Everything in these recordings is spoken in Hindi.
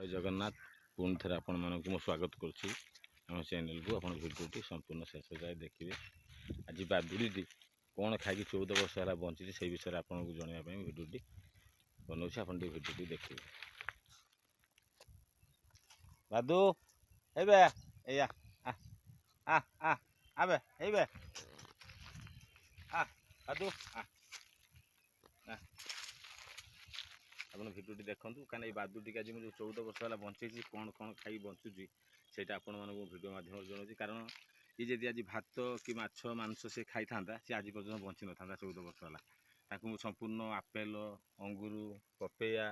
जगन्नाथ पुणी थे आपण मानक मो स्वागत करुच्ची आम चैनल को आप भिडियोटी संपूर्ण शेष जाए देखिए। आज बादुड़ी कौन खाई 14 वर्ष है बंची से विषय आपको जनवाई भिडियोटी बनाऊँ आप भिडियोटी देखिए। बादू हेबे एया आ आ आ आबे हेबे आ बादू आ आपन भिडियोटी देखूँ कहीं बादुटी आज मुझे 14 वर्ष है बंचे कौन कौन खाई बचुची से भिडियो माध्यम जनाऊँ। कारण ये जदि आज भात कि माछ मांस से खाई था सी आज पर्यटन बंची न था 14 वर्ष है संपूर्ण आपेल अंगूर पपेया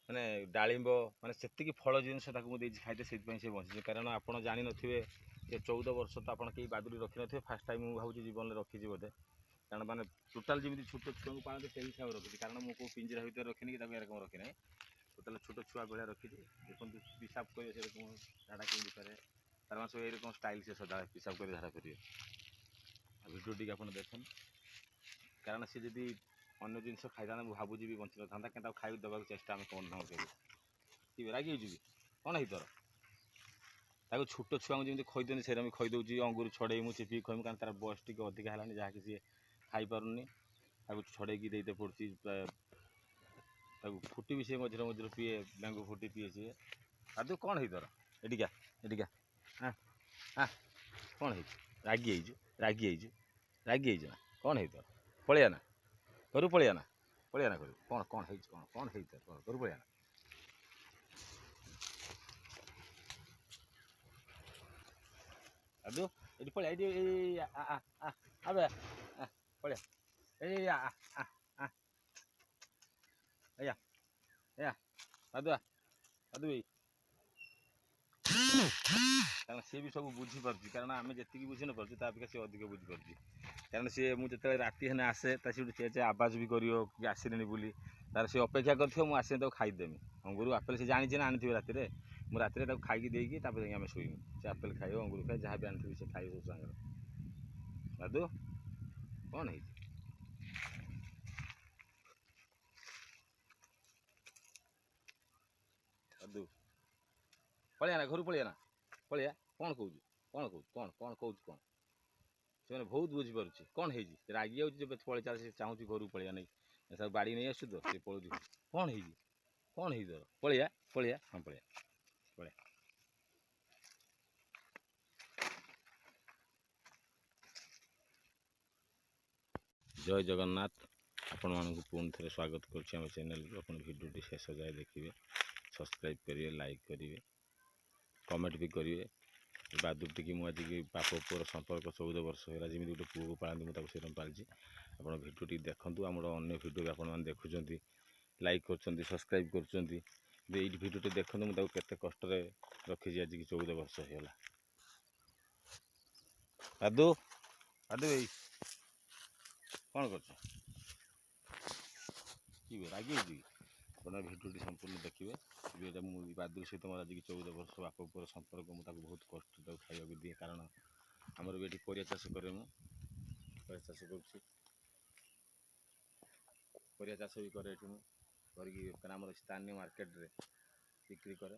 माने डालिंब माने से फल जिनस मुझे खाई से बंची। कारण आप जानी थे 14 वर्ष तो आप बादुड़ी रखी थे फास्ट टाइम मुझे भावी जीवन में रखी बोधे। कारण मैंने टोटाल जमी छोट छुआ को पाते से हिसाब से रखी। कारण मुझे पिंजरा भितर रखी कि एरकम रखी ना टोटाल छोट छुआ भाया रखी देखो पिसाब करेंगे से झाड़ा कमी करे तार सब यकम स्टाइल से सदा पिसाब कर झाड़ा करेंगे। भिडियो टी आप देख कारण सी जदि अन्य जिनस खाई था मुझे भावुँ भी बंची न था क्या खाई देवाक चेष्टा आम कौन ना करेंगे रागी जी कौन है तोर ताको छोट छुआ को जमी खईदे से खईदे अंगूर छड़े मुझे चिपी खुएमु कारण तार बयस टी अधिका है जहाँकि सी खाई पारुनी छड़े देते पड़ी फुटी भी सी मझे मझे पीए मैंगो फुटी पीए सी आदु कौन है तोर एटिका एटिका हाँ हाँ कौन है रागी रागी रागी ना कौन है तोर पलिया ना घर पलिया ना घर कौन कौन है कौन कौन है तोर घर पलिया ना आदु ये पलिया आबे पलिया ए आ आ आ या या आदु आदु भाई कारण सी भी सब बुझीपार कारण आम जी बुझी न पार्टी अपेक्षा सी अधिक बुझीपार। कारण सी मुझे राति हेने आसे चे चे आवाज भी कर आसने बोली तार सी अपेक्षा करसे तो खाईदेमी अंगूर आपेल से जानी ना आनी राति मुझे राति खाई देकी आम शोईमु से आपेल खाइब अंगूर खाए जहाँ भी आनी से खाइब सब सागर दादू कौन है दादू पलिया ना घर पलिया ना पलिया कौन कौच कौन कौच कौन कौन कौच कौन से बहुत बुझीपार कौन है रागी पलि चल चाहूँ घर पलिया नहीं सब बाड़ी नहीं आसु तो सी पलू कौन है कौन है तोर पलिया पलिया हाँ पलिया पलिया जय जगन्नाथ आपण मानक पुणी थे स्वागत करुच्ची चैनल को। आप भिडियोटी शेष जाए देखिए सब्सक्राइब करेंगे लाइक करेंगे कमेंट भी करेंगे। बादुड़ी की मुझे बाप पुअर संपर्क 14 वर्ष है जमी गोटे पुआ को पालती मुझे से पाली आप भिडियोटी देखूँ आम अन्य भिडियो भी आपने देखुं लाइक कर सब्सक्राइब कर भिडियोटी देखूँ मुझे केते कष्ट रखी आज की 14 वर्ष होगा। दादू दादू भाई कौन कर रागी आप भिडियोटी संपूर्ण देखिए। मुझे बादुड़ी सहित मोर आज 14 वर्ष बाप पुअर संपर्क मुझे बहुत कष्ट खाइबा दिए। कारण आमर भी ये परिया चाष करे परिया चाष परिया चाष भी करे करम स्थानीय मार्केट रे बिक्री करे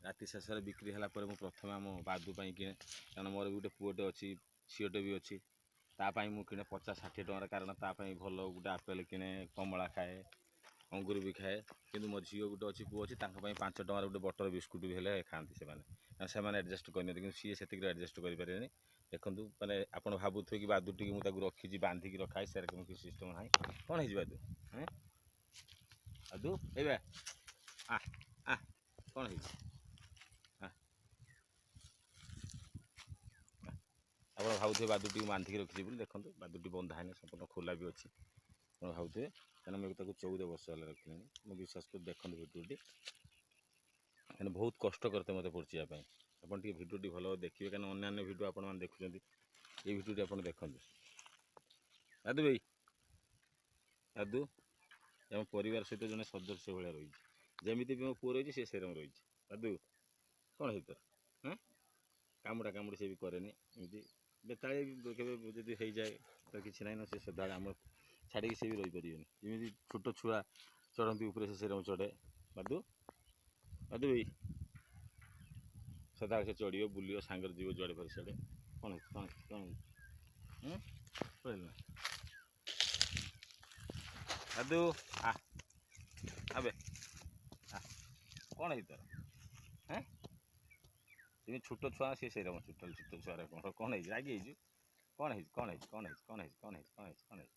राति शेष बिक्री है प्रथम आम बादू किणे। कारण मोर भी गोटे पुओटे अच्छी झीटे भी अच्छी तापाई मु किणे 50-60 टकर कारण तापाई भल गोटे आपेल किणे कमला खाए अंगूर भी खाए किंतु मो झील गोटे अच्छी पुओ अच्छी 5 टकर गोटे बटर बिस्कुट भी हेल्ले खाती से एडजस्ट करनी सी से एडजस्ट करें। देखूँ मैंने आप भावुए कि बादुटी की मुझे रखी बांधिकी रखाए से किसी सिस्टम ना कौन है बादू हाँ बादू ए आ आ कौन है आप भावुए बादुटी बांधिकी रखी देखो बादुटी बंधा है संपूर्ण खोला भी अच्छी आप भावुए क्या मुझे 14 वर्ष है रखी मुझे विश्वास कर देखो भिडियोटी मैंने बहुत कष्ट करते मत पड़ी जापाई आप भिडियोटी भल देखिए। क्या अन्य भिडियो आप देखुं ये भिडियोटी आप देखते दादू भाई दादू आम परिवार सहित जन सदस्य भाया रही जमी भी मो पुओ रही से रही दादू कौन है तोर हाँ कामुड़ा कामुड़ी से भी कैनि एमती बेताड़ी जब हो जाए तो किसी ना से सदा आम छाड़ी से भी रही पारे जमी छोट छुआ चढ़ती ऊपर से चढ़े दादू ଭାଇ ସଦାବେଳେ ସେ ଚଢ଼ିବ ବୁଲିବ ସାଙ୍ଗରେ ଯିବ ଯୁଆଡ଼େ ପାରି ସିଆଡ଼େ। କ'ଣ ହେଇଛି କ'ଣ ହେଇଛି କ'ଣ ହେଇଛି ପଳେଇଲ ନା ଦାଦୁ ଆ ଆବେ ଆ କ'ଣ ହେଇଛି ତୋର তুমি ଛୋଟ ଛୁଆ ସେ ସେଇରକମ ଛୋଟ ଛୁଆରେ କ'ଣ ହେଇଛି ରାଗି ହେଇଛୁ କ'ଣ ହେଇଛି କ'ଣ ହେଇଛି କ'ଣ ହେଇଛି କ'ଣ ହେଇଛି କ'ଣ ହେଇଛି କ'ଣ ହେଇଛି କ'ଣ ହେଇଛି